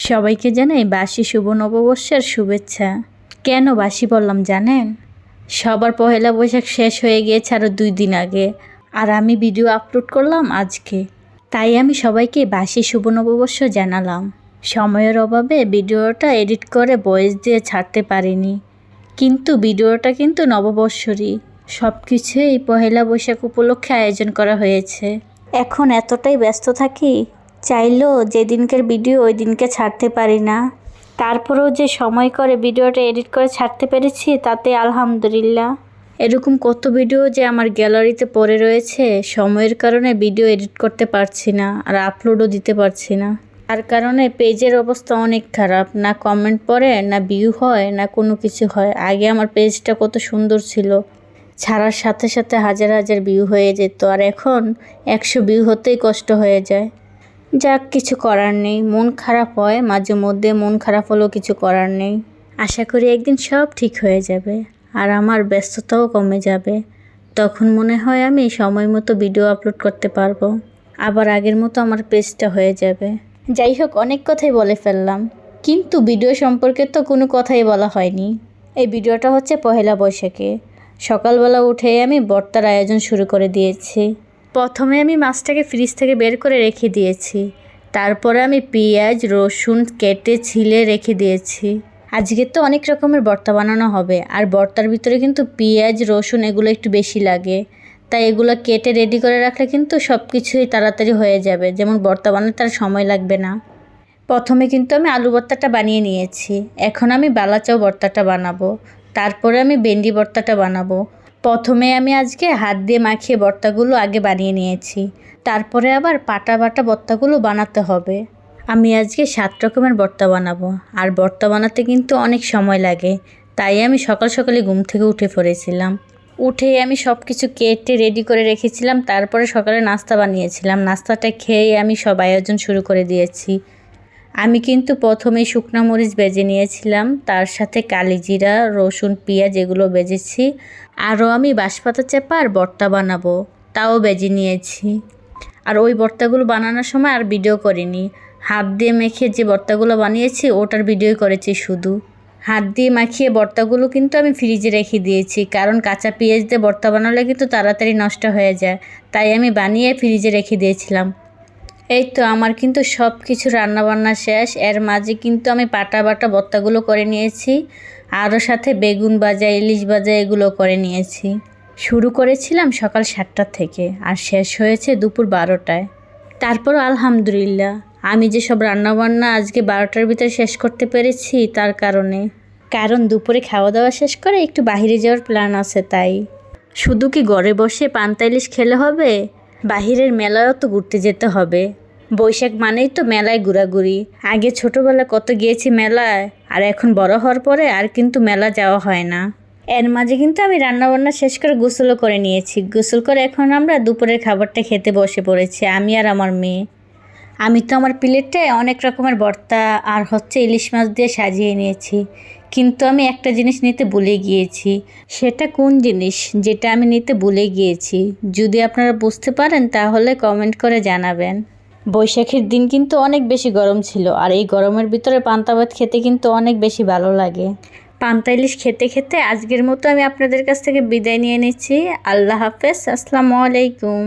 সবাইকে জানাই বাসি শুভ নববর্ষের শুভেচ্ছা। কেন বাসি বললাম জানেন? সবার পহেলা বৈশাখ শেষ হয়ে গিয়েছে আরও 2 দিন আগে, আর আমি ভিডিও আপলোড করলাম আজকে। তাই আমি সবাইকে বাসি শুভ নববর্ষ জানালাম। সময়ের অভাবে ভিডিওটা এডিট করে ভয়েস দিয়ে ছাড়তে পারিনি, কিন্তু ভিডিওটা কিন্তু নববর্ষরই। সব কিছুই পহেলা বৈশাখ উপলক্ষে আয়োজন করা হয়েছে। এখন এতটাই ব্যস্ত থাকি, চাইলেও যেদিনকার ভিডিও ওই দিনকে ছাড়তে পারি না। তারপরেও যে সময় করে ভিডিওটা এডিট করে ছাড়তে পেরেছি, তাতে আলহামদুলিল্লাহ। এরকম কত ভিডিও যে আমার গ্যালারিতে পড়ে রয়েছে, সময়ের কারণে ভিডিও এডিট করতে পারছি না আর আপলোডও দিতে পারছি না। তার কারণে পেজের অবস্থা অনেক খারাপ, না কমেন্ট পড়ে, না ভিউ হয়, না কোনো কিছু হয়। আগে আমার পেজটা কত সুন্দর ছিল, ছাড়ার সাথে সাথে হাজার হাজার ভিউ হয়ে যেত, আর এখন 100 ভিউ হতেই কষ্ট হয়ে যায়। যাক, কিছু করার নেই। মন খারাপ হয় মাঝে মধ্যে, মন খারাপ হলেও কিছু করার নেই। আশা করি একদিন সব ঠিক হয়ে যাবে আর আমার ব্যস্ততাও কমে যাবে। তখন মনে হয় আমি সময় মতো ভিডিও আপলোড করতে পারবো, আবার আগের মতো আমার পেজটা হয়ে যাবে। যাই হোক, অনেক কথাই বলে ফেললাম, কিন্তু ভিডিও সম্পর্কে তো কোনো কথাই বলা হয়নি। এই ভিডিওটা হচ্ছে পহেলা বৈশাখে। সকালবেলা উঠেই আমি ভর্তার আয়োজন শুরু করে দিয়েছি। প্রথমে আমি মাছটাকে ফ্রিজ থেকে বের করে রেখে দিয়েছি। তারপরে আমি পেঁয়াজ রসুন কেটে ছিলে রেখে দিয়েছি। আজকে তো অনেক রকমের ভর্তা বানানো হবে, আর ভর্তার ভিতরে কিন্তু পেঁয়াজ রসুন এগুলো একটু বেশি লাগে। তাই এগুলো কেটে রেডি করে রাখলে কিন্তু সব কিছুই তাড়াতাড়ি হয়ে যাবে, যেমন ভর্তা বানাতে তার সময় লাগবে না। প্রথমে কিন্তু আমি আলু ভর্তাটা বানিয়ে নিয়েছি, এখন আমি বালাচাও ভর্তাটা বানাবো। তারপরে আমি ভেন্ডি ভর্তাটা বানাবো। প্রথমে আমি আজকে হাত দিয়ে মাখিয়ে ভর্তাগুলো আগে বানিয়ে নিয়েছি, তারপরে আবার পাটা বাটা ভর্তাগুলো বানাতে হবে। আমি আজকে 7 রকমের ভর্তা বানাবো, আর ভর্তা বানাতে কিন্তু অনেক সময় লাগে। তাই আমি সকাল সকালে ঘুম থেকে উঠে পড়েছিলাম। উঠেই আমি সব কিছু কেটে রেডি করে রেখেছিলাম। তারপরে সকালে নাস্তা বানিয়েছিলাম। নাস্তাটা খেয়ে আমি সব আয়োজন শুরু করে দিয়েছি। আমি কিন্তু প্রথমেই শুকনো মরিচ ভেজে নিয়েছিলাম, তার সাথে কালিজিরা রসুন পেঁয়াজ এগুলো ভেজেছি। আরও আমি বাঁশপাতা চেপা আর ভর্তা বানাবো, তাও ভেজে নিয়েছি। আর ওই ভর্তাগুলো বানানোর সময় আর ভিডিও করিনি। হাত দিয়ে মেখে যে ভর্তাগুলো বানিয়েছি ওটার ভিডিও করেছি শুধু। হাত দিয়ে মাখিয়ে ভর্তাগুলো কিন্তু আমি ফ্রিজে রেখে দিয়েছি, কারণ কাঁচা পেঁয়াজ দিয়ে ভর্তা বানালে কিন্তু তাড়াতাড়ি নষ্ট হয়ে যায়। তাই আমি বানিয়ে ফ্রিজে রেখে দিয়েছিলাম। এই তো আমার কিন্তু সব কিছু রান্নাবান্না শেষ। এর মাঝে কিন্তু আমি পাটা বাটা ভর্তাগুলো করে নিয়েছি, আরও সাথে বেগুন ভাজা ইলিশ ভাজা এগুলো করে নিয়েছি। শুরু করেছিলাম সকাল 7টা থেকে, আর শেষ হয়েছে দুপুর 12টায়। তারপর আলহামদুলিল্লাহ, আমি যে সব রান্নাবান্না আজকে 12টার ভিতরে শেষ করতে পেরেছি তার কারণ দুপুরে খাওয়া দাওয়া শেষ করে একটু বাইরে যাওয়ার প্ল্যান আছে। তাই শুধু কি ঘরে বসে পান্তা ইলিশ খেলে হবে? বাহিরের মেলায়ও তো ঘুরতে যেতে হবে। বৈশাখ মানেই তো মেলায় ঘোরাঘুরি। আগে ছোটোবেলায় কত গিয়েছি মেলায়, আর এখন বড় হওয়ার পরে আর কিন্তু মেলা যাওয়া হয় না। এর মাঝে কিন্তু আমি রান্নাবান্না শেষ করে গোসলও করে নিয়েছি। গোসল করে এখন আমরা দুপুরের খাবারটা খেতে বসে পড়েছি, আমি আর আমার মেয়ে। আমি তো আমার প্লেটে অনেক রকমের ভর্তা আর ইলিশ মাছ দিয়ে সাজিয়ে নিয়েছি, কিন্তু আমি একটা জিনিস নিতে ভুলে গিয়েছি। সেটা কোন জিনিস যেটা আমি নিতে ভুলে গিয়েছি? যদি আপনারা বুঝতে পারেন তাহলে কমেন্ট করে জানাবেন। বৈশাখের দিন কিন্তু অনেক বেশি গরম ছিল, আর এই গরমের ভিতরে পান্তা ভাত খেতে কিন্তু অনেক বেশি ভালো লাগে। পান্তা ইলিশ খেতে খেতে আজকের মতো আমি আপনাদের কাছ থেকে বিদায় নিয়ে নিচ্ছি। আল্লাহ হাফেজ, আসসালামু আলাইকুম।